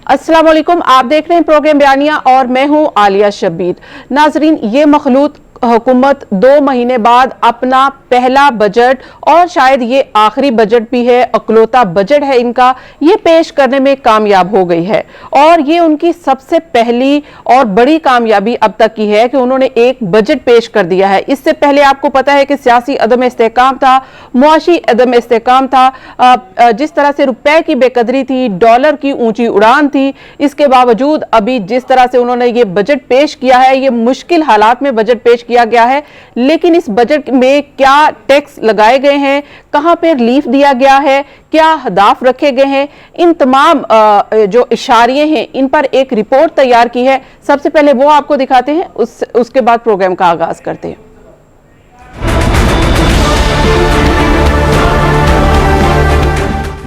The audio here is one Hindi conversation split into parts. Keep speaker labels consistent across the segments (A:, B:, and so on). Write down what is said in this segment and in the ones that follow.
A: अस्सलाम वालेकुम, आप देख रहे हैं प्रोग्राम बयानिया और मैं हूं आलिया शब्बीर। नाजरीन, ये मखलूत हुकूमत 2 महीने बाद अपना पहला बजट और शायद ये आखिरी बजट भी है, अकलौता बजट है इनका, ये पेश करने में कामयाब हो गई है। और ये उनकी सबसे पहली और बड़ी कामयाबी अब तक की है कि उन्होंने एक बजट पेश कर दिया है। इससे पहले आपको पता है कि सियासी अदम इस्तेहकाम था, मुआशी अदम इस्तेहकाम था, जिस तरह से रुपए की बेकदरी थी, डॉलर की ऊंची उड़ान थी। इसके बावजूद अभी जिस तरह से उन्होंने ये बजट पेश किया है, ये मुश्किल हालात में बजट पेश किया गया है, लेकिन इस बजट में क्या टैक्स लगाए गए हैं, कहां पे रिलीफ दिया गया है, क्या हदाफ रखे गए हैं, इन तमाम जो इशारे हैं इन पर एक रिपोर्ट तैयार की है। सबसे पहले वो आपको दिखाते हैं, उसके बाद प्रोग्राम का आगाज करते हैं।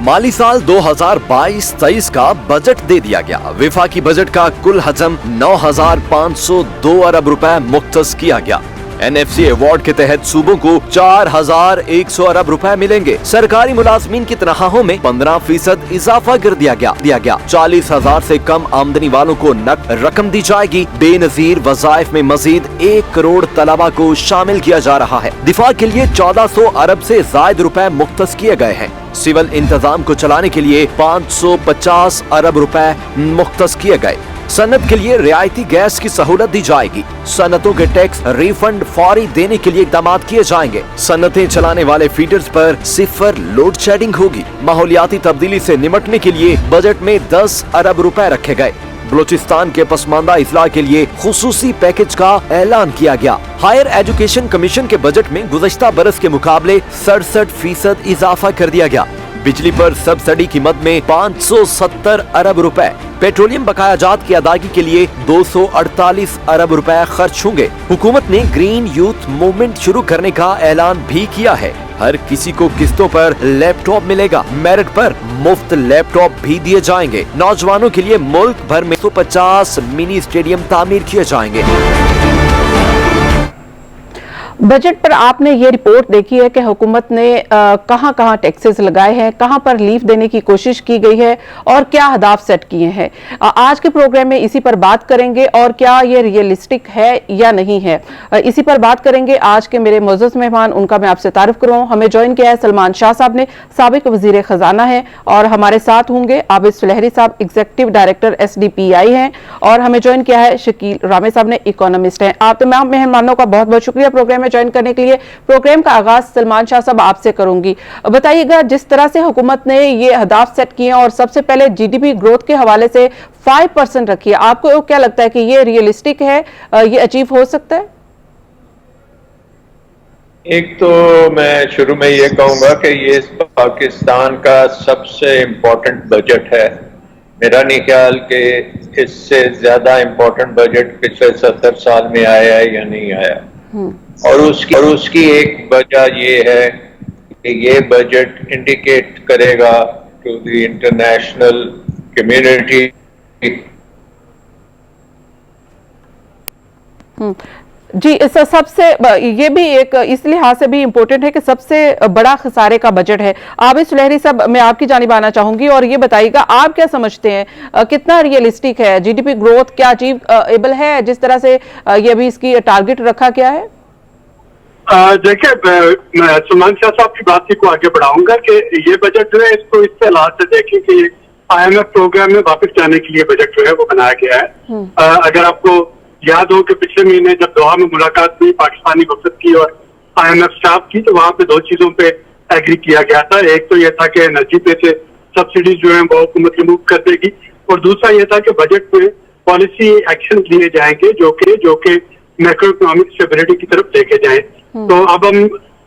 B: माली साल 2022-23 का बजट दे दिया गया। विफाकी बजट का कुल हजम 9,502 अरब रुपए मुख्तस किया गया। NFC अवार्ड के तहत सूबों को 4,100 अरब रुपए मिलेंगे। सरकारी मुलाजमीन की तनख्वाहों में 15% इजाफा कर दिया गया। 40,000 से कम आमदनी वालों को नकद रकम दी जाएगी। बेनजीर वज़ाइफ में मजीद 1 करोड़ तलबा को शामिल किया जा रहा है। दिफा के लिए 1400 अरब से जायद रुपए मुख्तस किए गए हैं। सिविल इंतजाम को चलाने के लिए 550 अरब रुपए मुख्तस किए गए। सनत के लिए रियायती गैस की सहूलत दी जाएगी। सनतों के टैक्स रिफंड फौरी देने के लिए इक़दाम किए जाएंगे। सनतें चलाने वाले फीडर्स पर 0 लोड शेडिंग होगी। माहौलियाती तब्दीली से निपटने के लिए बजट में 10 अरब रुपए रखे गए। बलूचिस्तान के पसमानदा इस्लाह के लिए खुसूसी पैकेज का ऐलान किया गया। हायर एजुकेशन कमीशन के बजट में गुज़श्ता बरस के मुकाबले 67% इजाफा कर दिया गया। बिजली पर सब्सिडी कीमत में 570 अरब रुपए। पेट्रोलियम बकायाजात की अदायगी के लिए 248 अरब रुपए खर्च होंगे। हुकूमत ने ग्रीन यूथ मूवमेंट शुरू करने का ऐलान भी किया है। हर किसी को किस्तों पर लैपटॉप मिलेगा। मेरिट पर मुफ्त लैपटॉप भी दिए जाएंगे। नौजवानों के लिए मुल्क भर में 150 मिनी स्टेडियम तामीर किए जाएंगे।
A: बजट पर आपने ये रिपोर्ट देखी है कि हुकूमत ने कहां कहां टैक्सेस लगाए हैं, कहां पर रिलीफ देने की कोशिश की गई है और क्या हदाफ सेट किए हैं। आज के प्रोग्राम में इसी पर बात करेंगे और क्या ये रियलिस्टिक है या नहीं है, इसी पर बात करेंगे। आज के मेरे मोअज़्ज़ज़ मेहमान, उनका मैं आपसे तारुफ करूँ। हमें ज्वाइन किया है सलमान शाह साहब ने, साबिक वजीर खजाना है, और हमारे साथ होंगे आबिद सुलहरी साहब, एग्जीक्यूटिव डायरेक्टर SDPI हैं, और हमें ज्वाइन किया है शकील रामे साहब ने, इकोनॉमिस्ट हैं। आप तमाम मेहमानों का बहुत बहुत शुक्रिया प्रोग्राम ज्वाइन करने के लिए। प्रोग्राम का आगाज सलमान शाह साहब आपसे करूंगी। बताइएगा, जिस तरह से हुकूमत ने ये अहदाफ सेट किए और सबसे पहले GDP ग्रोथ के हवाले से 5% रखी है, आपको क्या लगता है कि ये रियलिस्टिक है, ये अचीव हो सकता है?
C: एक तो मैं शुरू में ये कहूंगा कि ये पाकिस्तान का सबसे इम्पोर्टेंट बजट है। मेरा नहीं ख्याल कि इससे ज्यादा इम्पोर्टेंट बजट पिछले 70 साल में आया है या नहीं आया। और उसकी एक वजह ये है कि ये बजट इंडिकेट करेगा टू द इंटरनेशनल कम्युनिटी
A: जी, सबसे ये भी एक इस लिहाज से भी इम्पोर्टेंट है कि सबसे बड़ा खसारे का बजट है। आबिद सुलहरी साहब, मैं आपकी जानिब आना चाहूंगी और ये बताइएगा, आप क्या समझते हैं, कितना रियलिस्टिक है GDP ग्रोथ, क्या अचीव एबल है जिस तरह से ये भी इसकी टारगेट रखा गया है?
D: देखिए, मैं सलमान शाह साहब की बात को आगे बढ़ाऊंगा कि ये बजट जो है, इसको इस लिहाज से देखें कि IMF प्रोग्राम में वापस जाने के लिए बजट जो है वो बनाया गया है। अगर आपको याद हो कि पिछले महीने जब दोहा में मुलाकात हुई पाकिस्तानी वफद की और IMF स्टाफ की, तो वहां पे 2 चीजों पे एग्री किया गया था। एक तो यह था कि एनर्जी पे से सब्सिडीज जो है वो हुकूमत रिमूव कर देगी, और दूसरा यह था कि बजट में पॉलिसी एक्शन लिए जाएंगे जो कि मैक्रो इकोनॉमिक स्टेबिलिटी की तरफ लेके जाए। तो अब हम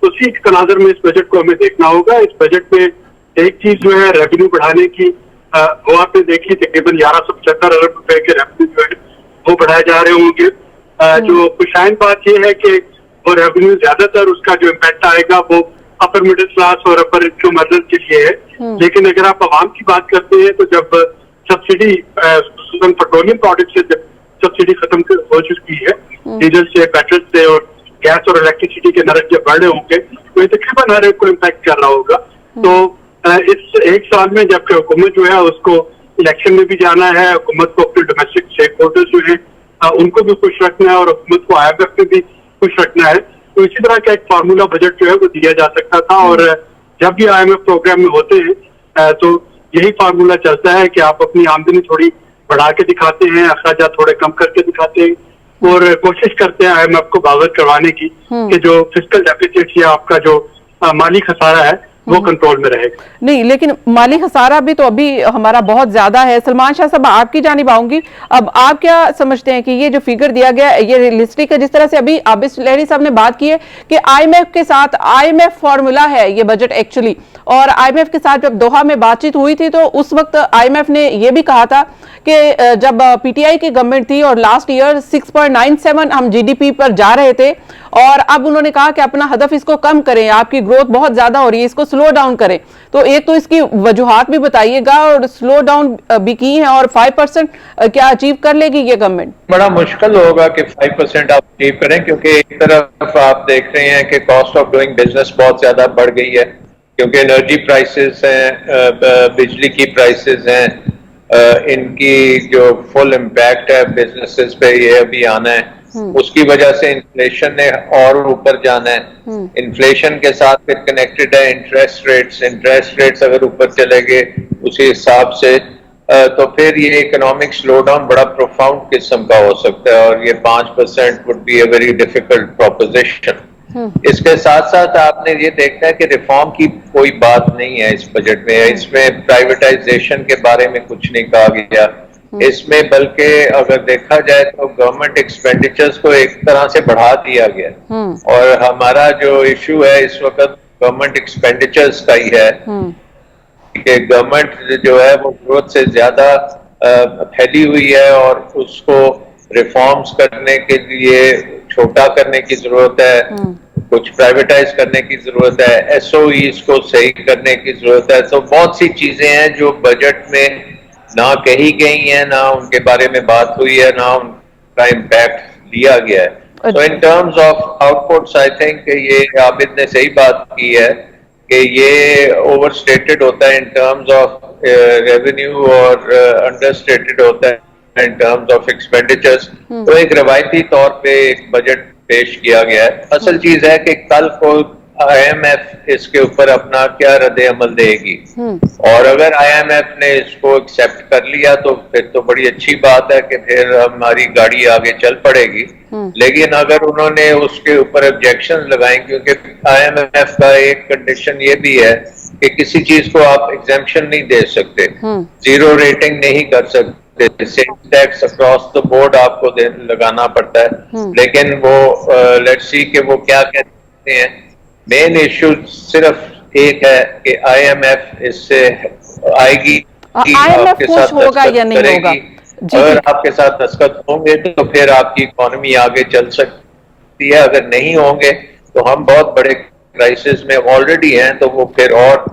D: उसी तनाजर में इस बजट को हमें देखना होगा। इस बजट में एक चीज जो है रेवेन्यू बढ़ाने की, वो आपने देखी, तकरीबन 1175 अरब रुपए के रेवेन्यू जो है वो बढ़ाए जा रहे होंगे। जो खुशाइन बात यह है कि वो रेवेन्यू ज्यादातर उसका जो इम्पैक्ट आएगा वो अपर मिडिल क्लास और अपर इनकम अर्नर्स के लिए है। लेकिन अगर आप आवाम की बात करते हैं तो जब सब्सिडी पेट्रोलियम प्रोडक्ट से सब्सिडी खत्म हो चुकी है डीजल से, पेट्रोल से, और गैस और इलेक्ट्रिसिटी के नरक जब बढ़ रहे होंगे तो ये तकरीबन हर एक को इम्पैक्ट कर रहा होगा। तो इस एक साल में जबकि हुकूमत जो है उसको इलेक्शन में भी जाना है, हुकूमत को अपने डोमेस्टिक स्टेक होल्डर्स जो है उनको भी खुश रखना है और हुकूमत को IMF में भी खुश रखना है, तो इसी तरह का एक फार्मूला बजट जो है वो दिया जा सकता था। और जब भी IMF प्रोग्राम में होते हैं तो यही फार्मूला चलता है कि आप अपनी आमदनी थोड़ी बढ़ा के दिखाते हैं, अखराजात थोड़े कम करके दिखाते हैं और कोशिश करते हैं IMF को बावत करवाने की कि जो फिस्कल डेफिसिट या आपका जो माली खसारा है वो कंट्रोल में रहेगा।
A: नहीं, लेकिन माली खसारा भी तो अभी हमारा बहुत ज्यादा है। सलमान शाह साहब, आपकी जानिब आऊंगी। अब आप क्या समझते हैं कि ये जो फिगर दिया गया ये रियलिस्टिक है? जिस तरह से अभी आबिद लहरी साहब ने बात की है कि IMF के साथ IMF फॉर्मूला है ये बजट एक्चुअली, और IMF के साथ जब दोहा में बातचीत हुई थी तो उस वक्त IMF ने ये भी कहा था कि जब PTI की गवर्नमेंट थी और लास्ट ईयर 6.97 हम GDP पर जा रहे थे, और अब उन्होंने कहा कि अपना हदफ इसको कम करें, आपकी ग्रोथ बहुत ज्यादा हो रही है, इसको स्लो डाउन करें। तो एक तो इसकी वजूहात भी बताइएगा, और स्लो डाउन भी की है, और 5% क्या अचीव कर लेगी ये गवर्नमेंट?
C: बड़ा मुश्किल होगा कि 5% आप अचीव करें, क्योंकि एक तरफ आप देख रहे हैं कि कॉस्ट ऑफ डूइंग बिजनेस बहुत ज्यादा बढ़ गई है, क्योंकि एनर्जी प्राइसेस हैं, बिजली की प्राइसेस हैं, इनकी जो फुल इम्पैक्ट है बिजनेसेस पे ये अभी आना है। उसकी वजह से इन्फ्लेशन ने और ऊपर जाना है। इन्फ्लेशन के साथ फिर कनेक्टेड है इंटरेस्ट रेट्स अगर ऊपर चले गए उसी हिसाब से तो फिर ये इकोनॉमिक स्लो डाउन बड़ा प्रोफाउंड किस्म का हो सकता है, और ये 5% would be a very difficult proposition. इसके साथ साथ आपने ये देखना है कि रिफॉर्म की कोई बात नहीं है इस बजट में। इसमें प्राइवेटाइजेशन के बारे में कुछ नहीं कहा गया इसमें, बल्कि अगर देखा जाए तो गवर्नमेंट एक्सपेंडिचर्स को एक तरह से बढ़ा दिया गया। और हमारा जो इशू है इस वक्त गवर्नमेंट एक्सपेंडिचर्स का ही है कि गवर्नमेंट जो है वो ग्रोथ से ज्यादा फैली हुई है, और उसको रिफॉर्म्स करने के लिए छोटा करने की जरूरत है, कुछ प्राइवेटाइज करने की जरूरत है, SOEs को सही करने की जरूरत है। तो बहुत सी चीजें हैं जो बजट में ना कही गई हैं, ना उनके बारे में बात हुई है, ना उनका इम्पैक्ट लिया गया है। तो in terms of outputs I think ये आबिद ने सही बात की है कि ये ओवरस्टेटेड होता है इन टर्म्स ऑफ रेवेन्यू और अंडरस्टेटेड होता है इन टर्म्स ऑफ एक्सपेंडिचर्स। तो एक रवायती तौर पे एक बजट पेश किया गया है। असल चीज है कि कल को IMF इसके ऊपर अपना क्या रद्द अमल देगी, और अगर IMF ने इसको एक्सेप्ट कर लिया तो फिर तो बड़ी अच्छी बात है कि फिर हमारी गाड़ी आगे चल पड़ेगी। लेकिन अगर उन्होंने उसके ऊपर ऑब्जेक्शन लगाए, क्योंकि IMF का एक कंडीशन ये भी है कि किसी चीज को आप एग्जेम्पशन नहीं दे सकते, जीरो रेटिंग नहीं कर सकते, sales tax across the board आपको लगाना पड़ता है। लेकिन वो लेट्स सी कि वो क्या कहते हैं। मेन इश्यू सिर्फ एक है कि IMF इससे आएगी,
A: IMF खुश होगा या नहीं होगा?
C: अगर आपके साथ दस्तखत होंगे तो फिर आपकी इकोनॉमी आगे चल सकती है, अगर नहीं होंगे तो हम बहुत बड़े क्राइसिस में ऑलरेडी हैं, तो वो फिर और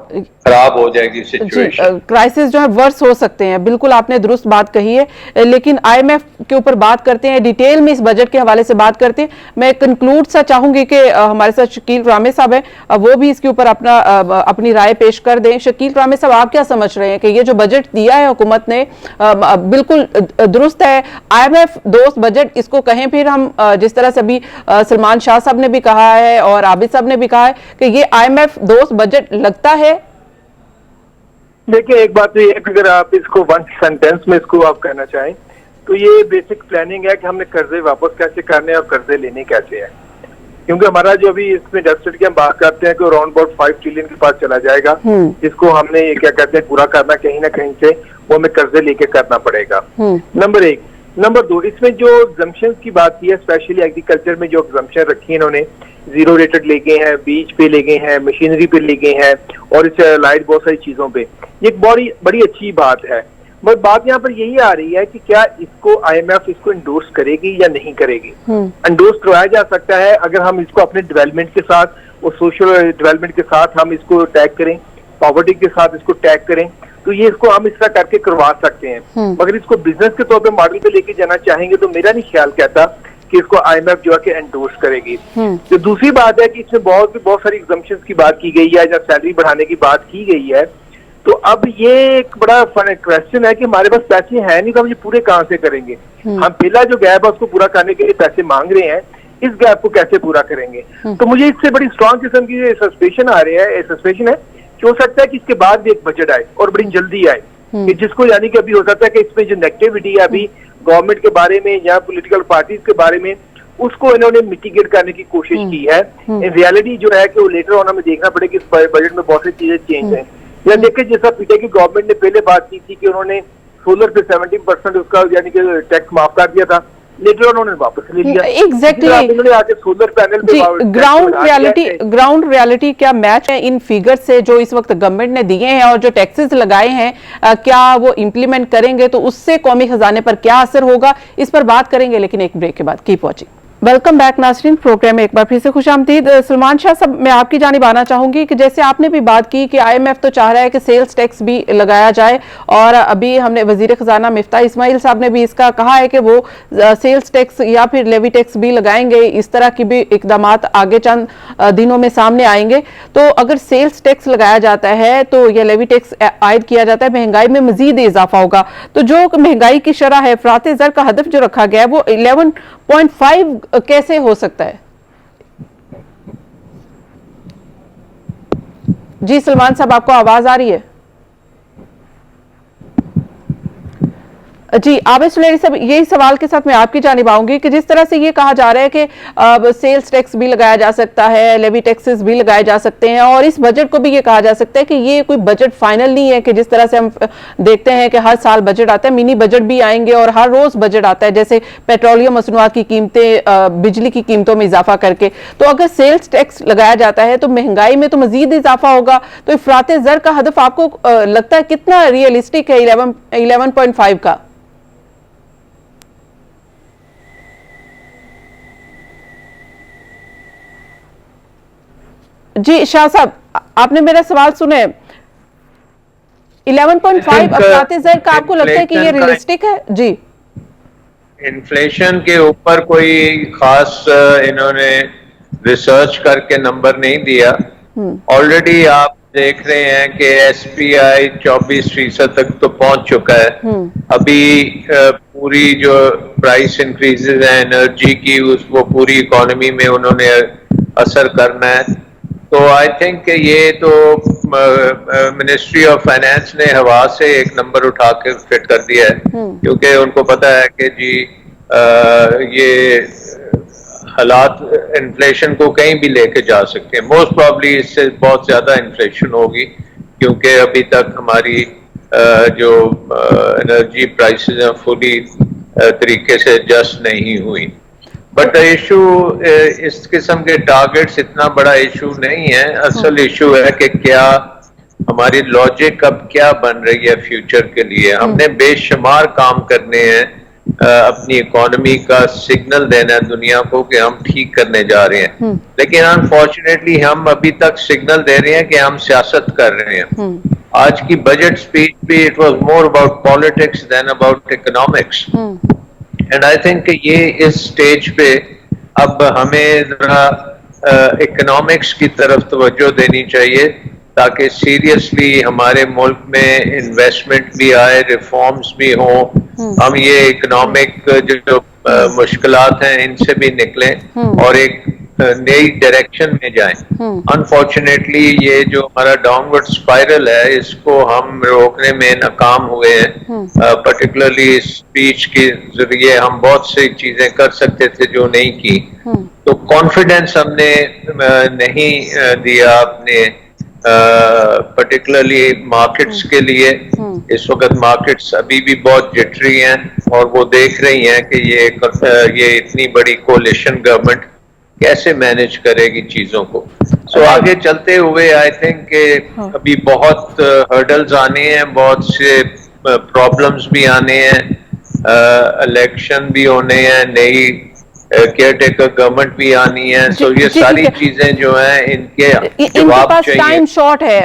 C: खराब हो जाएगी सिचुएशन।
A: क्राइसिस जो है वर्स हो सकते हैं, बिल्कुल आपने दुरुस्त बात कही है। लेकिन IMF के ऊपर बात करते हैं, डिटेल में इस बजट के हवाले से बात करते हैं। मैं कंक्लूड सा चाहूंगी कि हमारे साथ शकील रामे साहब हैं, वो भी इसके ऊपर अपनी राय पेश कर दें। शकील रामे साहब, आप क्या समझ रहे हैं कि ये जो बजट दिया है हुकूमत ने बिल्कुल दुरुस्त है, IMF दोस्त बजट इसको कहें फिर हम, जिस तरह से अभी सलमान शाह साहब ने भी कहा है और आबिद साहब ने भी कहा है कि ये IMF दोस्त बजट लगता है?
E: देखिए, एक बात तो ये है कि अगर आप इसको वन सेंटेंस में इसको आप कहना चाहें तो ये बेसिक प्लानिंग है कि हमने कर्जे वापस कैसे करने और कर्जे लेने कैसे हैं। क्योंकि हमारा जो अभी इसमें डेफिसिट की हम बात करते हैं कि अराउंड अबाउट 5 ट्रिलियन के पास चला जाएगा, जिसको हमने ये क्या कहते हैं पूरा करना कहीं ना कहीं से वो हमें कर्जे लेके करना पड़ेगा। नंबर 1। नंबर 2, इसमें जो एग्जम्पशन की बात की है, स्पेशली एग्रीकल्चर में जो एग्जम्पशन रखी है इन्होंने, जीरो रेटेड ले गए हैं, बीज पे ले गए हैं, मशीनरी पे ले गए हैं, और इस लाइट बहुत सारी चीजों पे, ये बड़ी अच्छी बात है। बट बात यहाँ पर यही आ रही है कि क्या इसको IMF इसको इंडोर्स करेगी या नहीं करेगी। इंडोर्स करवाया जा सकता है अगर हम इसको अपने डेवलपमेंट के साथ और सोशल डेवलपमेंट के साथ हम इसको टैग करें, पॉवर्टी के साथ इसको टैग करें, तो ये इसको हम इस तरह करके करवा सकते हैं। मगर इसको बिजनेस के तौर पे मॉडल पे लेके जाना चाहेंगे तो मेरा नहीं ख्याल कहता कि इसको IMF जो है कि एंडोर्स करेगी। तो दूसरी बात है कि इसमें बहुत सारी एग्जम्पशंस की बात की गई है या सैलरी बढ़ाने की बात की गई है। तो अब ये एक बड़ा क्वेश्चन है कि हमारे पास पैसे हैं नहीं तो हम ये पूरे कहाँ से करेंगे। हम पहला जो गैप है उसको पूरा करने के लिए पैसे मांग रहे हैं, इस गैप को कैसे पूरा करेंगे। तो मुझे इससे बड़ी स्ट्रॉन्ग किस्म की सस्पेशन आ रही है, सस्पेशन है कि हो सकता है कि इसके बाद भी एक बजट आए और बड़ी जल्दी आए, कि जिसको यानी कि अभी हो सकता है कि इसमें जो नेगेटिविटी है अभी गवर्नमेंट के बारे में या पॉलिटिकल पार्टीज के बारे में, उसको इन्होंने मिटिगेट करने की कोशिश की है। इन रियलिटी जो है कि वो लेटर ऑन हमें देखना पड़ेगा कि इस बजट में बहुत सी चीजें चेंज हैं। या देखिए जैसा पीटे की गवर्नमेंट ने पहले बात की थी कि उन्होंने सोलर पे 70% उसका यानी कि टैक्स माफ कर दिया था, लेटर उन्होंने वापस ले लिया।
A: एग्जैक्टली
E: उन्होंने आके सोलर पैनल पे
A: ग्राउंड रियलिटी क्या मैच है इन फिगर से जो इस वक्त गवर्नमेंट ने दिए हैं और जो टैक्सेस लगाए हैं, क्या वो इंप्लीमेंट करेंगे तो उससे कौमी खजाने पर क्या असर होगा, इस पर बात करेंगे लेकिन एक ब्रेक के बाद। Keep watching. वेलकम बैक नाज़रीन, प्रोग्राम में एक बार फिर से खुशामदीद। सलमान शाह साहब, मैं आपकी जानिब आना चाहूंगी कि जैसे आपने भी बात की कि IMF तो चाह रहा है कि सेल्स टैक्स भी लगाया जाए, और अभी हमने वजीर खजाना मिफ्ता इस्माइल साहब ने भी इसका कहा है कि वो सेल्स टैक्स या फिर लेवी टैक्स भी लगाएंगे। इस तरह की भी इकदाम आगे चंद दिनों में सामने आएंगे। तो अगर सेल्स टैक्स लगाया जाता है तो या लेवी टैक्स आयद किया जाता है, महंगाई में मजीद इजाफा होगा। तो जो महंगाई की शरह है, अफरात ज़र का हदफ जो रखा गया है वो 11.5 कैसे हो सकता है? जी सलमान साहब, आपको आवाज आ रही है? जी आबिद सुलेरी साहब, यही सवाल के साथ मैं आपकी जानिब आऊंगी कि जिस तरह से ये कहा जा रहा है कि सेल्स टैक्स भी लगाया जा सकता है, लेवी टैक्सेस भी लगाए जा सकते हैं, और इस बजट को भी ये कहा जा सकता है कि ये कोई बजट फाइनल नहीं है, कि जिस तरह से हम देखते हैं कि हर साल बजट आता है, मिनी बजट भी आएंगे और हर रोज बजट आता है, जैसे पेट्रोलियम मसनूआत की कीमतें, बिजली की कीमतों में इजाफा करके। तो अगर सेल्स टैक्स लगाया जाता है तो महंगाई में तो मजीद इजाफा होगा। तो इफरात ज़र का हदफ आपको लगता है कितना रियलिस्टिक है 11.5 का? जी शाह साहब, आपने मेरा सवाल सुने? 11.5 अफरात ज़र का आपको लगता है कि ये रियलिस्टिक है? जी,
C: इन्फ्लेशन के ऊपर कोई खास इन्होंने रिसर्च करके नंबर नहीं दिया। ऑलरेडी आप देख रहे हैं कि SPI 24% तक तो पहुंच चुका है। अभी पूरी जो प्राइस इंक्रीजेज है एनर्जी की, वो पूरी इकोनॉमी में उन्होंने असर करना है। तो आई थिंक ये तो मिनिस्ट्री ऑफ फाइनेंस ने हवा से एक नंबर उठा के फिट कर दिया है, क्योंकि उनको पता है कि जी ये हालात इन्फ्लेशन को कहीं भी लेके जा सकते हैं। मोस्ट प्रॉब्ली इससे बहुत ज्यादा इन्फ्लेशन होगी, क्योंकि अभी तक हमारी जो एनर्जी प्राइसेस हैं फुली तरीके से एडजस्ट नहीं हुई। बट इशू इस किस्म के टारगेट्स इतना बड़ा इशू नहीं है। असल इशू है कि क्या हमारी लॉजिक अब क्या बन रही है फ्यूचर के लिए। हमने बेशुमार काम करने हैं, अपनी इकोनॉमी का सिग्नल देना है दुनिया को कि हम ठीक करने जा रहे हैं, लेकिन अनफॉर्चुनेटली हम अभी तक सिग्नल दे रहे हैं कि हम सियासत कर रहे हैं। आज की बजट स्पीच भी it was more about politics than about economics. And I think ये इस स्टेज पे अब हमें जरा इकोनॉमिक्स की तरफ तवज्जो देनी चाहिए, ताकि सीरियसली हमारे मुल्क में इन्वेस्टमेंट भी आए, रिफॉर्म्स भी हों, हम ये इकोनॉमिक जो मुश्किलात हैं इनसे भी निकलें और एक नई डायरेक्शन में जाएं। अनफॉर्चुनेटली ये जो हमारा डाउनवर्ड स्पाइरल है, इसको हम रोकने में नाकाम हुए हैं। पर्टिकुलरली स्पीच के जरिए हम बहुत सी चीजें कर सकते थे जो नहीं की। तो कॉन्फिडेंस हमने नहीं दिया अपने पर्टिकुलरली मार्केट्स के लिए। इस वक्त मार्केट्स अभी भी बहुत जिटरी हैं और वो देख रही हैं कि ये इतनी बड़ी कोलिशन गवर्नमेंट कैसे मैनेज करेगी चीजों को। सो आगे चलते हुए आई थिंक अभी बहुत हर्डल्स आने हैं, बहुत से प्रॉब्लम्स भी आने हैं, इलेक्शन भी होने हैं, नई केयर टेकर गवर्नमेंट भी आनी है, सो ये सारी चीजें जो हैं इनके जवाब
A: पास
C: चाहिए।
A: टाइम शॉर्ट है,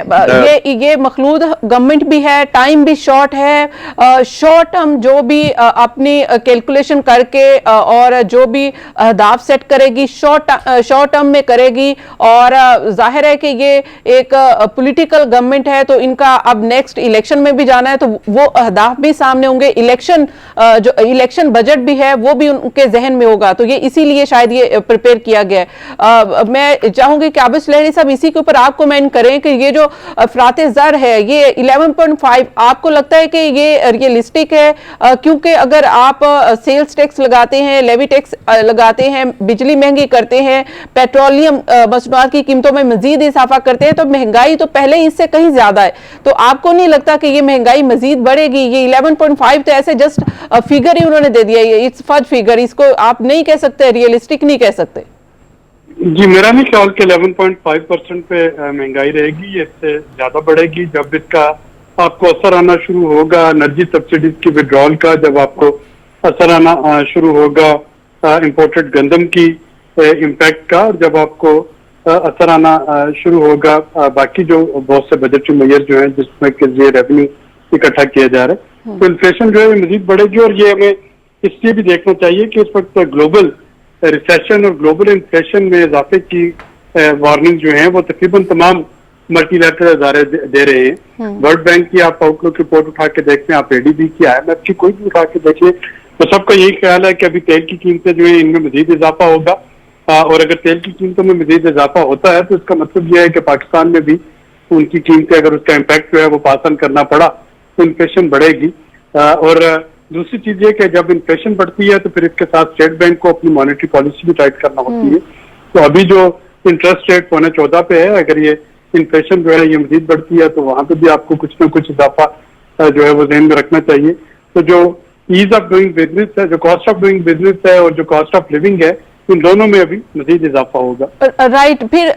A: ये मखलूद गवर्नमेंट भी है, टाइम भी शॉर्ट है। शॉर्ट टर्म जो भी अपनी कैलकुलेशन करके और जो भी अहदाफ सेट करेगी शॉर्ट टर्म में करेगी, और जाहिर है कि ये एक पॉलिटिकल गवर्नमेंट है, तो इनका अब नेक्स्ट इलेक्शन में भी जाना है, तो वो अहदाफ भी सामने होंगे। जो इलेक्शन बजट भी है वो भी उनके जहन में होगा, तो ये इसीलिए शायद ये प्रिपेयर किया गया है। मैं चाहूंगी कि आबिद सुलहरी साहब इसी के ऊपर आप कमेंट करें कि ये जो अफराते ज़र है ये 11.5 आपको लगता है कि ये रियलिस्टिक है? क्योंकि अगर आप सेल्स टैक्स लगाते हैं, लेवी टैक्स लगाते हैं, बिजली महंगी करते हैं, पेट्रोलियम मसनूआत की कीमतों में मजीद इजाफा करते हैं, तो महंगाई तो पहले ही इससे कहीं ज्यादा है, तो आपको नहीं लगता कि ये महंगाई मजीद बढ़ेगी? ये 11.5 तो ऐसे जस्ट फिगर ही उन्होंने दे दिया, इट्स फर्ज फिगर, इसको आप नहीं कह सकते, रियलिस्टिक नहीं कह सकते।
D: जी, मेरा नहीं ख्याल कि 11.5% पे महंगाई रहेगी, ये इससे ज्यादा बढ़ेगी। जब इसका आपको असर आना शुरू होगा एनर्जी सब्सिडीज की विड्रॉल का, जब आपको असर आना शुरू होगा इंपोर्टेड गंदम की इम्पैक्ट का, और जब आपको असर आना शुरू होगा बाकी जो बहुत से बजट मैयर जो है जिसमें कि ये रेवेन्यू इकट्ठा किया जा रहा है, तो इन्फ्लेशन जो है मजीद बढ़ेगी। और ये हमें इसलिए भी देखना चाहिए कि इस वक्त ग्लोबल रिसेशन और ग्लोबल इन्फ्लेशन में इजाफे की वार्निंग जो है वो तकरीबन तमाम मल्टीलैटरल अदारे दे रहे हैं। वर्ल्ड बैंक की आप आउटलुक रिपोर्ट उठा के देखते हैं, आप एडीबी की IMF की कोई भी उठा के देखिए, तो सबका यही ख्याल है कि अभी तेल की कीमतें जो है इनमें मजीद इजाफा होगा, और अगर तेल की कीमतों में मजीद इजाफा होता है तो इसका मतलब यह है कि पाकिस्तान में भी उनकी कीमतें, अगर उसका इम्पैक्ट जो है वो पास ऑन करना पड़ा तो इन्फ्लेशन बढ़ेगी। और दूसरी चीज ये कि जब इन्फ्लेशन बढ़ती है तो फिर इसके साथ स्टेट बैंक को अपनी मॉनेटरी पॉलिसी भी टाइट करना होती है। तो अभी जो इंटरेस्ट रेट 14.25 पे है, अगर ये इन्फ्लेशन जो है ये मजीद बढ़ती है तो वहां पे भी आपको कुछ ना कुछ इजाफा जो है वो ध्यान में रखना चाहिए। तो जो ईज ऑफ डूइंग बिजनेस है, जो कॉस्ट ऑफ डूइंग बिजनेस है और जो कॉस्ट ऑफ लिविंग है, इन दोनों में अभी मजीद इजाफा होगा।
A: राइट, फिर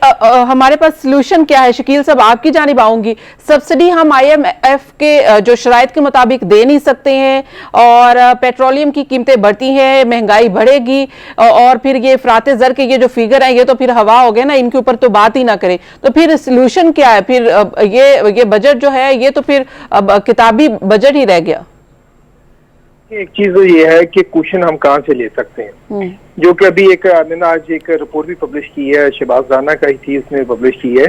A: हमारे पास सोल्यूशन क्या है? शकील साहब आपकी जानिब आऊंगी। सब्सिडी हम IMF के जो शराइत के मुताबिक दे नहीं सकते हैं, और पेट्रोलियम की कीमतें बढ़ती हैं, महंगाई बढ़ेगी, और फिर ये अफराते ज़र के ये जो फिगर है ये तो फिर हवा हो गए ना, इनके ऊपर तो बात ही ना करें। तो फिर सोल्यूशन क्या है? फिर ये बजट जो है ये तो फिर किताबी बजट ही रह गया।
E: एक चीज तो ये है कि क्वेश्चन हम कहाँ से ले सकते हैं, जो कि अभी मैंने आज एक रिपोर्ट भी पब्लिश की है, शहबाज राना का ही थी, उसने पब्लिश की है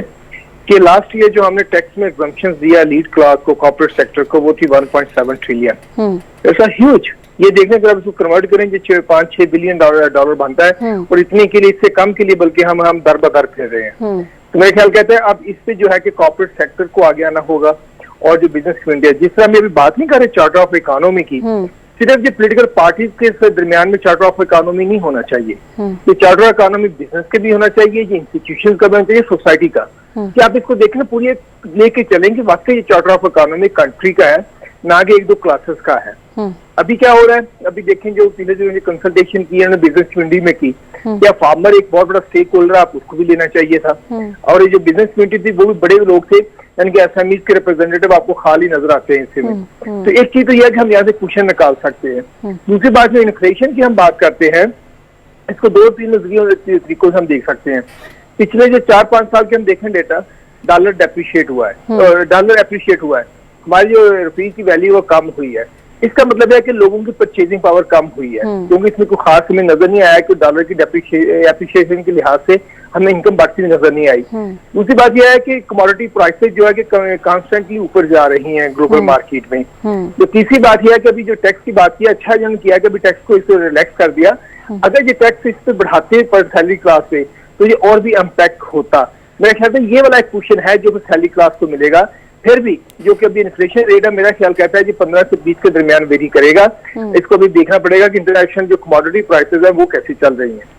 E: कि लास्ट ईयर जो हमने टैक्स में एग्जम्पशंस दिया लीड क्लास को, कॉर्पोरेट सेक्टर को, वो थी 1.7 ट्रिलियन। ऐसा ह्यूज, ये देखने के इसको कन्वर्ट करें जो 5-6 बिलियन डॉलर बनता है, और इतने के लिए, इससे कम के लिए बल्कि हम दर बदर फिर रहे हैं। तो मेरे ख्याल कहते हैं अब इससे जो है कि कॉर्पोरेट सेक्टर को आगे आना होगा, और जो बिजनेस कम्युनिटी है, जिस तरह हम अभी बात नहीं कर रहे चार्टर ऑफ इकोनॉमी की, सिर्फ जो पॉलिटिकल पार्टीज के दरमियान में चार्टर ऑफ इकोनॉमी नहीं होना चाहिए, ये चार्टर ऑफ इकोनॉमी बिजनेस के भी होना चाहिए, ये इंस्टीट्यूशन का भी होना चाहिए, सोसाइटी का, कि आप इसको देखना पूरी लेके चलेंगे वाकई ये चार्टर ऑफ इकोनॉमी कंट्री का है, ना कि 1-2 क्लासेस का है। अभी क्या हो रहा है, अभी देखें जो पहले जो कंसल्टेशन की है बिजनेस कम्युनिटी में की, क्या फार्मर एक बहुत बड़ा स्टेक होल्डर, आप उसको भी लेना चाहिए था, और ये जो बिजनेस कम्युनिटी थी वो भी बड़े लोग थे, यानी कि एसएमईज के रिप्रेजेंटेटिव आपको खाली नजर आते हैं इससे में। तो एक चीज तो यह है कि हम यहाँ से क्वेश्चन निकाल सकते हैं। दूसरी बात जो इन्फ्लेशन की हम बात करते हैं, इसको 2-3 तरीकों से हम देख सकते हैं। पिछले जो 4-5 साल के हम देखें डेटा, डॉलर डेप्रिशिएट हुआ है, डॉलर एप्रिशिएट हुआ है, हमारी जो रुपये की वैल्यू वो कम हुई है। इसका मतलब है कि लोगों की परचेजिंग पावर कम हुई है, क्योंकि इसमें कोई खास हमें नजर नहीं आया कि डॉलर की एप्रिशिएशन के लिहाज से हमें इनकम बढ़ती नजर नहीं आई। दूसरी बात यह है कि कमोडिटी प्राइसेस जो है कि कॉन्स्टेंटली ऊपर जा रही हैं ग्लोबल मार्केट में। तो तीसरी बात यह है कि अभी जो टैक्स की बात की, अच्छा जिन्होंने किया कि अभी टैक्स को इसको रिलैक्स कर दिया, अगर ये टैक्स इस पे बढ़ाते पर सैलरी क्लास पे तो ये और भी इम्पैक्ट होता। मेरे ख्याल से ये वाला एक क्वेश्चन है जो सैलरी क्लास को मिलेगा। फिर भी जो कि अभी इन्फ्लेशन रेट है, मेरा ख्याल कहता है कि 15 से 20 के दरमियान वेरी करेगा। इसको भी देखना पड़ेगा कि इंटरनेशनल जो कमोडिटी प्राइसेस है वो कैसे चल रही हैं।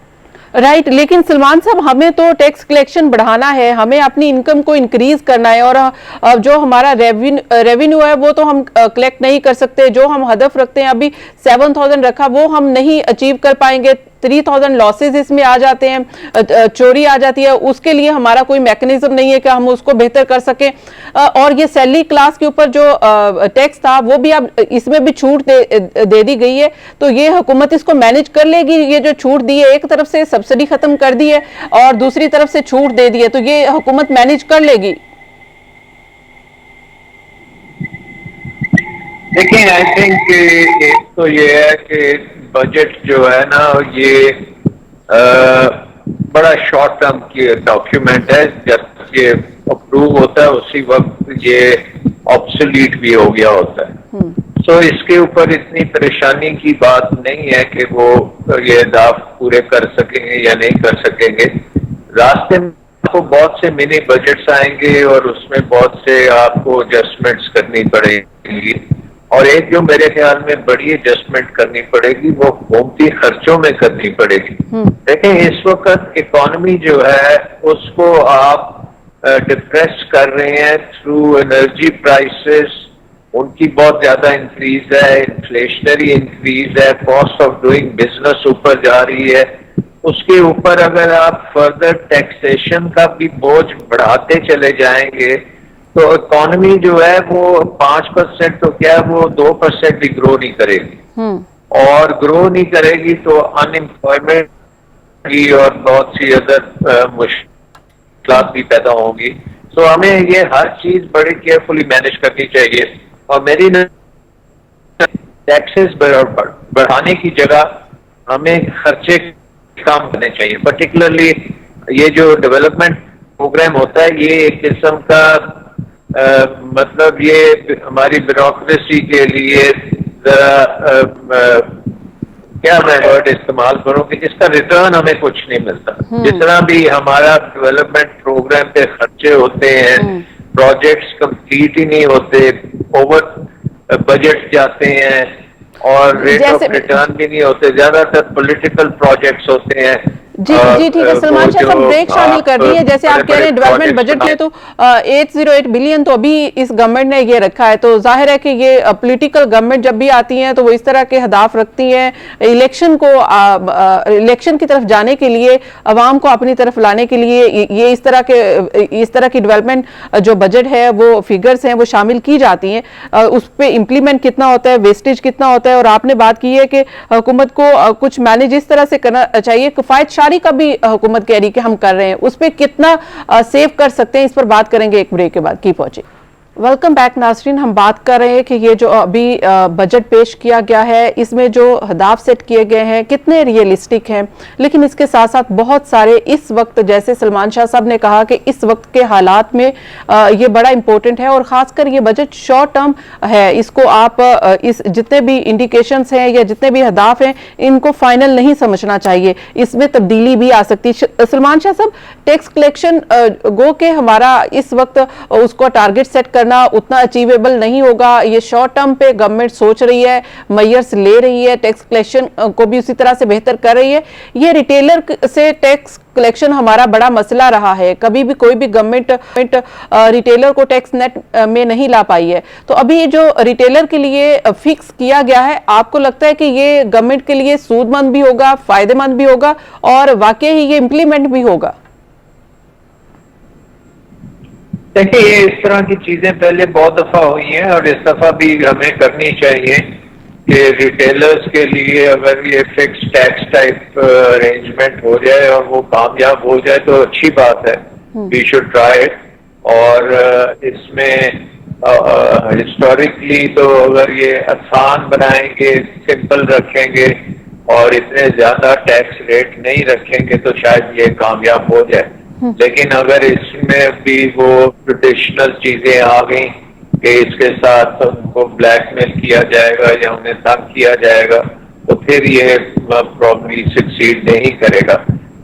A: राइट, लेकिन सलमान साहब हमें तो टैक्स कलेक्शन बढ़ाना है, हमें अपनी इनकम को इंक्रीज करना है, और जो हमारा रेवेन्यू है वो तो हम कलेक्ट नहीं कर सकते। जो हम हदफ रखते हैं, अभी 7,000 रखा, वो हम नहीं अचीव कर पाएंगे। 3000 लॉसेज इसमें आ जाते हैं, चोरी आ जाती है, उसके लिए हमारा कोई मैकेनिज्म नहीं है कि हम उसको बेहतर कर सकें। और ये सैलरी क्लास के ऊपर जो टैक्स था वो भी अब इसमें भी छूट दे दी गई है, तो ये हुकूमत इसको मैनेज कर लेगी? ये जो छूट दी है, एक तरफ से सब्सिडी खत्म कर दी है और दूसरी तरफ से छूट दे दी है, तो ये हुकूमत मैनेज कर लेगी?
C: देखिए, आई थिंक एक तो ये है कि बजट जो है ना, ये बड़ा शॉर्ट टर्म की डॉक्यूमेंट है। जब ये अप्रूव होता है उसी वक्त ये ऑब्सोलीट भी हो गया होता है। सो इसके ऊपर इतनी परेशानी की बात नहीं है कि वो ये अहदाफ पूरे कर सकेंगे या नहीं कर सकेंगे। रास्ते में आपको बहुत से मिनी बजट्स आएंगे और उसमें बहुत से आपको एडजस्टमेंट्स करनी पड़ेगी, और एक जो मेरे ख्याल में बड़ी एडजस्टमेंट करनी पड़ेगी वो हुकूमती खर्चों में करनी पड़ेगी। देखिए, इस वक्त इकोनॉमी जो है उसको आप डिप्रेस कर रहे हैं थ्रू एनर्जी प्राइसेस, उनकी बहुत ज्यादा इंक्रीज है, इन्फ्लेशनरी इंक्रीज है, कॉस्ट ऑफ डूइंग बिजनेस ऊपर जा रही है। उसके ऊपर अगर आप फर्दर टैक्सेशन का भी बोझ बढ़ाते चले जाएंगे तो इकोनॉमी जो है वो 5% तो क्या, वो 2% भी ग्रो नहीं करेगी, और ग्रो नहीं करेगी तो अनएम्प्लॉयमेंट भी और बहुत सी अदर मुश्किल भी पैदा होंगी। सो हमें ये हर चीज बड़ी केयरफुली मैनेज करनी चाहिए, और मेरी टैक्सेस बढ़ाने की जगह हमें खर्चे कम करने चाहिए। पर्टिकुलरली ये जो डेवलपमेंट प्रोग्राम होता है, ये एक किस्म का मतलब ये हमारी ब्यूरोक्रेसी के लिए जरा क्या मैं वर्ड इस्तेमाल करूं कि इसका रिटर्न हमें कुछ नहीं मिलता। जितना भी हमारा डेवलपमेंट प्रोग्राम पे खर्चे होते हैं, प्रोजेक्ट्स कंप्लीट ही नहीं होते, ओवर बजट जाते हैं, और रेट ऑफ रिटर्न भी नहीं होते। ज्यादातर पॉलिटिकल प्रोजेक्ट्स होते हैं।
A: जी ठीक है सलमान शाह साहब, ब्रेक शामिल कर दी है। जैसे आप कह रहे हैं डेवलपमेंट बजट में तो 808 बिलियन तो अभी इस गवर्नमेंट ने ये रखा है, तो जाहिर है कि ये पॉलिटिकल गवर्नमेंट जब भी आती है तो वो इस तरह के हदाफ रखती हैं, इलेक्शन की तरफ जाने के लिए, अवाम को अपनी तरफ लाने के लिए ये इस तरह की डेवलपमेंट जो बजट है वो फिगर्स हैं वो शामिल की जाती हैं। उस पर इम्प्लीमेंट कितना होता है, वेस्टेज कितना होता है, और आपने बात की है कि हुकूमत को कुछ मैनेज इस तरह से करना चाहिए। किफायत का भी हुकूमत कह रही कि हम कर रहे हैं, उस पे कितना सेव कर सकते हैं, इस पर बात करेंगे एक ब्रेक के बाद। की पहुंचे वेलकम बैक नाज़रीन। हम बात कर रहे हैं कि ये जो अभी बजट पेश किया गया है, इसमें जो हदाफ सेट किए गए हैं कितने रियलिस्टिक हैं, लेकिन इसके साथ साथ बहुत सारे इस वक्त, जैसे सलमान शाह साहब ने कहा कि इस वक्त के हालात में ये बड़ा इंपॉर्टेंट है, और खासकर ये बजट शॉर्ट टर्म है। इसको आप इस जितने भी इंडिकेशंस हैं या जितने भी हदाफ हैं, इनको फाइनल नहीं समझना चाहिए, इसमें तब्दीली भी आ सकती है। सलमान शाह साहब, टैक्स कलेक्शन गो के हमारा इस वक्त उसको टारगेट सेट करना उतना अचीवेबल नहीं होगा। ये शॉर्ट टर्म पे गवर्नमेंट सोच रही है, मेजर्स ले रही है, टैक्स कलेक्शन को भी उसी तरह से बेहतर कर रही है। ये रिटेलर से टैक्स कलेक्शन हमारा बड़ा मसला रहा है, कभी भी कोई भी गवर्नमेंट रिटेलर को टैक्स नेट में नहीं ला पाई है। तो अभी ये जो रिटेलर के लिए फिक्स किया गया है, आपको लगता है कि ये गवर्नमेंट के लिए सूदमंद भी होगा, फायदेमंद भी होगा, और वाकई ही ये इम्प्लीमेंट भी होगा?
C: देखिए, ये इस तरह की चीजें पहले बहुत दफा हुई हैं, और इस दफा भी हमें करनी चाहिए कि रिटेलर्स के लिए अगर ये फिक्स टैक्स टाइप अरेंजमेंट हो जाए और वो कामयाब हो जाए तो अच्छी बात है। We should try it. और इसमें हिस्टोरिकली तो अगर ये आसान बनाएंगे, सिंपल रखेंगे और इतने ज्यादा टैक्स रेट नहीं रखेंगे तो शायद ये कामयाब हो जाए। लेकिन अगर इसमें भी वो ट्रेडिशनल चीजें आ गई कि इसके साथ उनको ब्लैकमेल किया जाएगा या उन्हें तंग किया जाएगा, तो फिर ये प्रॉब्लली सक्सीड नहीं करेगा।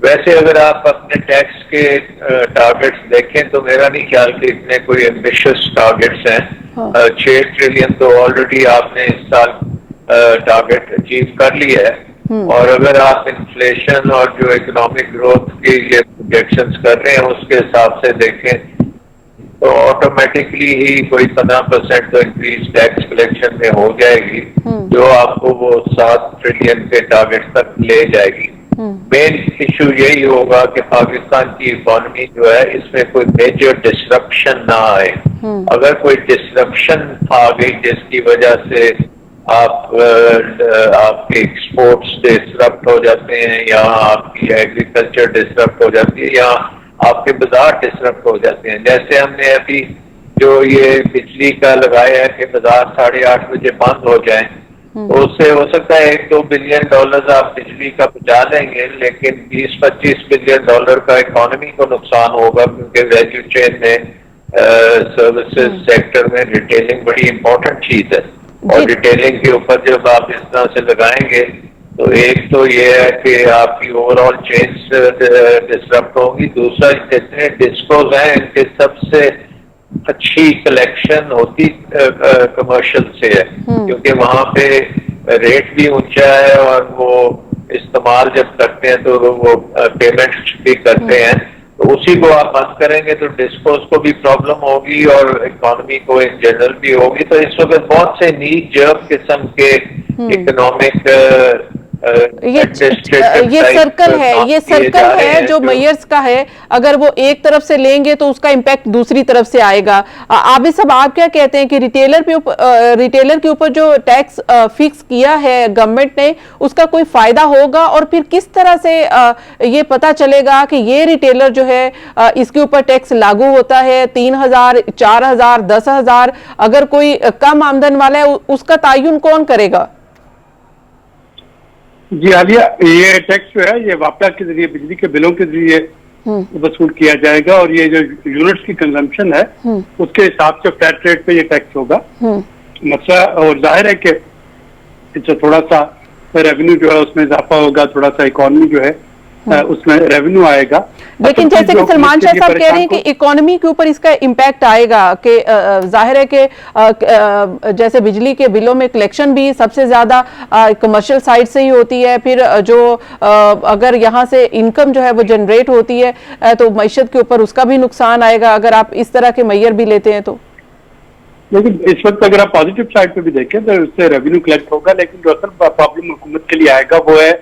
C: वैसे अगर आप अपने टैक्स के टारगेट्स देखें तो मेरा नहीं ख्याल कि इतने कोई एम्बिशियस टारगेट्स हैं। 6 ट्रिलियन तो ऑलरेडी आपने इस साल टारगेट अचीव कर लिया है, और अगर आप इन्फ्लेशन और जो इकोनॉमिक ग्रोथ की ये प्रोजेक्शंस कर रहे हैं उसके हिसाब से देखें तो ऑटोमेटिकली ही कोई 15% तो इंक्रीज टैक्स कलेक्शन में हो जाएगी, जो आपको वो 7 ट्रिलियन के टारगेट तक ले जाएगी। मेन इशू यही होगा कि पाकिस्तान की इकोनॉमी जो है इसमें कोई मेजर डिसरप्शन ना आए। अगर कोई डिसरप्शन आ गई जिसकी वजह से आपके एक्सपोर्ट्स डिसरप्ट हो जाते हैं या आपकी एग्रीकल्चर डिसरप्ट हो जाती है या आपके बाजार डिसरप्ट हो जाते हैं, जैसे हमने अभी जो ये बिजली का लगाया है कि बाजार 8:30 बजे बंद हो जाए, तो उससे हो सकता है $1-2 बिलियन आप बिजली का बचा लेंगे, लेकिन $20-25 बिलियन का इकोनॉमी को नुकसान होगा, क्योंकि वैल्यू चेन में सर्विसेज सेक्टर में रिटेलिंग बड़ी इंपॉर्टेंट चीज है। और रिटेलिंग के ऊपर जब आप इस तरह से लगाएंगे तो एक तो ये है कि आपकी ओवरऑल चेन्स डिसरप्ट होगी, दूसरा जितने डिस्कोज हैं इनके सबसे अच्छी कलेक्शन होती कमर्शियल से है, क्योंकि वहां पे रेट भी ऊंचा है और वो इस्तेमाल जब करते हैं तो वो पेमेंट भी करते हैं, तो उसी को आप बंद करेंगे तो डिस्कोस को भी प्रॉब्लम होगी और इकोनॉमी को इन जनरल भी होगी। तो इस वक्त बहुत से नी जर्व किस्म के इकोनॉमिक
A: ये सर्कल है जो मेयर्स का है, अगर वो एक तरफ से लेंगे तो उसका इम्पैक्ट दूसरी तरफ से आएगा। आबिद साहब, आप क्या कहते हैं कि रिटेलर के ऊपर जो टैक्स फिक्स किया है गवर्नमेंट ने, उसका कोई फायदा होगा? और फिर किस तरह से ये पता चलेगा कि ये रिटेलर जो है इसके ऊपर टैक्स लागू होता है 3,000, 4,000, 10,000? अगर कोई कम आमदन वाला है उसका तायुन कौन करेगा?
D: जी आलिया, ये टैक्स जो है ये वापडा के जरिए बिजली के बिलों के जरिए वसूल किया जाएगा और ये जो यूनिट्स की कंजम्पशन है उसके हिसाब से फ्लैट रेट पे ये टैक्स होगा। मसला और जाहिर है कि इससे थोड़ा सा रेवेन्यू जो है उसमें इजाफा होगा, थोड़ा सा इकोनॉमी जो है उसमें रेवेन्यू आएगा।
A: लेकिन जैसे कि सलमान शाह साहब कह रहे हैं कि इकोनॉमी के ऊपर इसका इम्पैक्ट आएगा, कि जाहिर है कि जैसे बिजली के बिलों में कलेक्शन भी सबसे ज्यादा कमर्शियल साइड से ही होती है, फिर जो अगर यहाँ से इनकम जो है वो जनरेट होती है तो मईशत के ऊपर उसका भी नुकसान आएगा, अगर आप इस तरह के मैयर भी लेते हैं तो।
D: लेकिन इस वक्त अगर आप पॉजिटिव साइड पे भी देखें तो उससे रेवेन्यू कलेक्ट होगा, लेकिन जो असल प्रॉब्लम हुकूमत के लिए आएगा वो है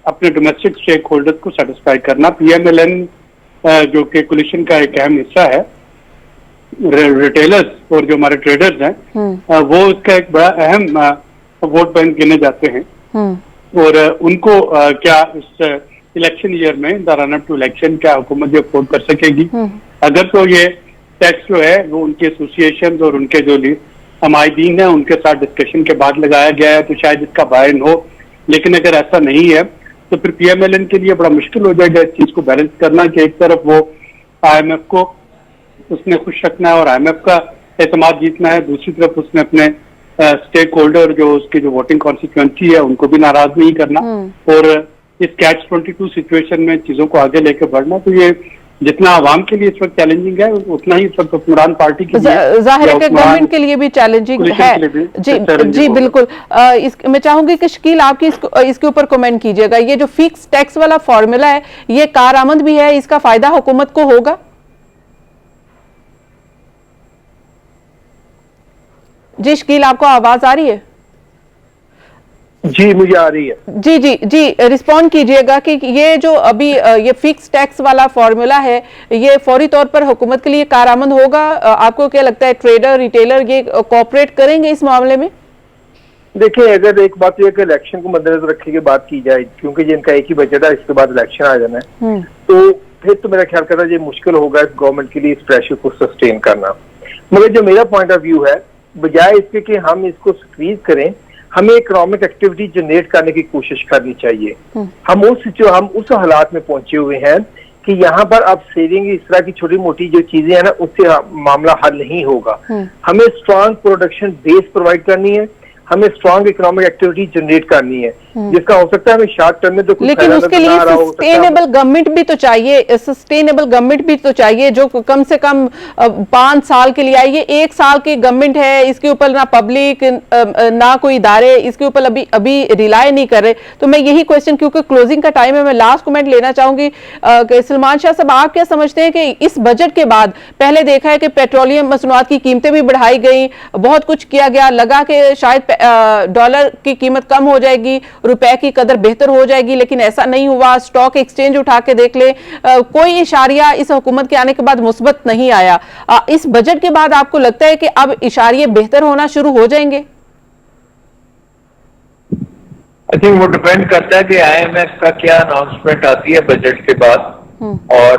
D: अपने डोमेस्टिक स्टेक होल्डर्स को सेटिस्फाई करना। PMLN जो कि कोलिशन का एक अहम हिस्सा है, रिटेलर्स और जो हमारे ट्रेडर्स हैं वो उसका एक बड़ा अहम वोट बैंक गिने जाते हैं और उनको क्या इस इलेक्शन ईयर में the run up to election क्या हुकूमत जो अफोर्ड कर सकेगी? अगर तो ये टैक्स जो है वो उनके एसोसिएशन और उनके जो हमायदीन है उनके साथ डिस्कशन के बाद लगाया गया है तो शायद इसका बायन हो, लेकिन अगर ऐसा नहीं है तो फिर PMLN के लिए बड़ा मुश्किल हो जाएगा इस चीज को बैलेंस करना कि एक तरफ वो IMF को उसने खुश रखना है और IMF का एतमाद जीतना है, दूसरी तरफ उसने अपने स्टेक होल्डर जो उसकी जो वोटिंग कॉन्स्टिट्यूएंसी है उनको भी नाराज नहीं करना और इस Catch-22 सिचुएशन में चीजों को आगे लेके बढ़ना। तो ये जितना आवाम के लिए इस वक्त चैलेंजिंग है उतना ही इस वक्त हुक्मरान पार्टी के लिए
A: जाहिर है कि गवर्नमेंट के लिए भी चैलेंजिंग है। जी बिल्कुल। मैं चाहूंगी कि शकील आपकी इसके ऊपर कमेंट कीजिएगा। ये जो फिक्स टैक्स वाला फॉर्मूला है ये कारआमद भी है, इसका फायदा हुकूमत को होगा? जी शकील, आपको आवाज आ रही है?
E: जी मुझे आ रही है।
A: जी रिस्पॉन्ड कीजिएगा कि ये जो अभी ये फिक्स टैक्स वाला फॉर्मूला है ये फौरी तौर पर हुकूमत के लिए कारआमद होगा? आपको क्या लगता है ट्रेडर रिटेलर ये कोऑपरेट करेंगे इस मामले में?
E: देखिए, अगर एक बात यह कि इलेक्शन को मद्देनजर रखने की बात की जाए, क्योंकि जिनका एक ही बजट है इसके बाद इलेक्शन आ जाना है, तो फिर तो मेरा ख्याल करना ये मुश्किल होगा गवर्नमेंट के लिए इस प्रेशर को सस्टेन करना। मगर जो मेरा पॉइंट ऑफ व्यू है, बजाय इसके कि हम इसको स्क्वीज करें, हमें इकोनॉमिक एक्टिविटी जनरेट करने की कोशिश करनी चाहिए। हम उस हालात में पहुंचे हुए हैं कि यहाँ पर अब सेविंग इस तरह की छोटी मोटी जो चीजें हैं ना उससे मामला हल नहीं होगा। हमें स्ट्रांग प्रोडक्शन बेस प्रोवाइड करनी है, हमें स्ट्रांग इकोनॉमिक एक्टिविटी जनरेट करनी है, जिसका हो सकता है हमें शॉर्ट टर्म में तो कुछ,
A: लेकिन उसके लिए सस्टेनेबल गवर्नमेंट भी तो चाहिए। सस्टेनेबल गवर्नमेंट भी तो चाहिए जो कम से कम 5 साल के लिए आई। ये 1 साल की गवर्नमेंट है, इसके ऊपर ना पब्लिक ना कोई इदारे इसके ऊपर अभी रिलाय नहीं कर रहे। तो मैं यही क्वेश्चन, क्योंकि क्लोजिंग का टाइम है, मैं लास्ट कमेंट लेना चाहूंगी कि सलमान शाह साहब आप क्या समझते हैं कि इस बजट के बाद, पहले देखा है कि पेट्रोलियम मसनूआत की कीमतें भी बढ़ाई गई, बहुत कुछ किया गया, लगा कि शायद डॉलर की कीमत कम हो जाएगी, रुपए की कदर बेहतर हो जाएगी, लेकिन ऐसा नहीं हुआ। स्टॉक एक्सचेंज उठा के देख ले, कोई इशारिया इस हुकूमत के आने के बाद मुस्बत नहीं आया। इस बजट के बाद आपको लगता है कि अब इशारे बेहतर होना शुरू हो जाएंगे?
C: आई थिंक वो डिपेंड करता है कि आईएमएफ का क्या अनाउंसमेंट आती है बजट के बाद, और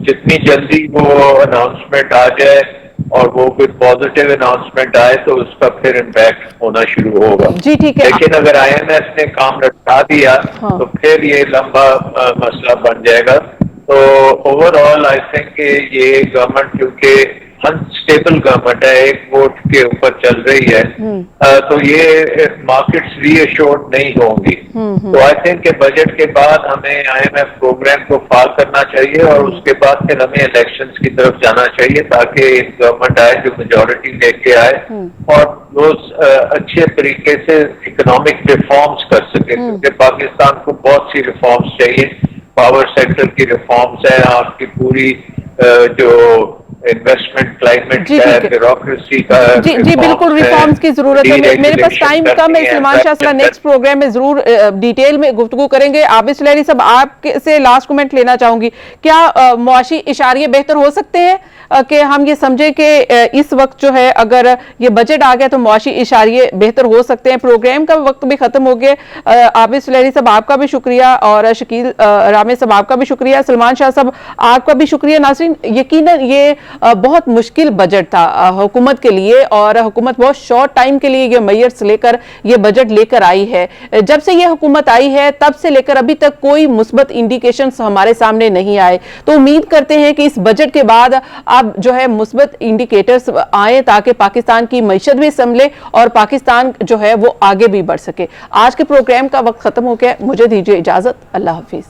C: जितनी जल्दी वो अनाउंसमेंट आ जाए और वो कोई पॉजिटिव अनाउंसमेंट आए तो उसका फिर इम्पैक्ट होना शुरू होगा।
A: जी ठीक है।
C: लेकिन अगर आईएमएफ ने काम लटका दिया तो फिर ये लंबा मसला बन जाएगा। तो ओवरऑल आई थिंक ये गवर्नमेंट क्योंकि अनस्टेबल गवर्नमेंट है, एक वोट के ऊपर चल रही है, तो ये मार्केट्स रीअश्योर्ड नहीं होंगी। तो आई थिंक के बजट के बाद हमें आईएमएफ प्रोग्राम को फॉलो करना चाहिए और उसके बाद फिर हमें इलेक्शंस की तरफ जाना चाहिए ताकि एक गवर्नमेंट आए जो मेजोरिटी लेके आए और वो अच्छे तरीके से इकोनॉमिक रिफॉर्म्स कर सके, क्योंकि पाकिस्तान को बहुत सी रिफॉर्म्स चाहिए। पावर सेक्टर की रिफॉर्म्स है, आपकी पूरी जो इन्वेस्टमेंट क्लाइमेट है, ब्यूरोक्रेसी का
A: जी बिल्कुल रिफॉर्म्स की जरूरत है। मेरे पास टाइम कम है, सलमान शाह साहब नेक्स्ट प्रोग्राम में जरूर डिटेल में गुफ्तगू करेंगे। आबिद सुलैरी साहब आपसे लास्ट कमेंट लेना चाहूंगी, क्या मुआशी इशारे बेहतर हो सकते हैं कि हम ये समझे कि इस वक्त जो है अगर ये बजट आ गया तो मुआशी इशारे बेहतर हो सकते हैं? प्रोग्राम का वक्त भी खत्म हो गया। आबिद सुलैरी साहब आपका भी शुक्रिया और शकील रामे साहब आपका भी शुक्रिया, सलमान शाह साहब आपका भी शुक्रिया। नाज़रीन, यकीनन ये बहुत मुश्किल बजट था हुकूमत के लिए और हुकूमत बहुत शॉर्ट टाइम के लिए ये मेयर्स लेकर ये बजट लेकर आई है। जब से ये हुकूमत आई है तब से लेकर अभी तक कोई मुस्बत इंडिकेशंस हमारे सामने नहीं आए। तो उम्मीद करते हैं कि इस बजट के बाद अब जो है मुस्बत इंडिकेटर्स आए ताकि पाकिस्तान की मईशत भी संभले और पाकिस्तान जो है वो आगे भी बढ़ सके। आज के प्रोग्राम का वक्त खत्म हो गया, मुझे दीजिए इजाजत, अल्लाह हाफिज।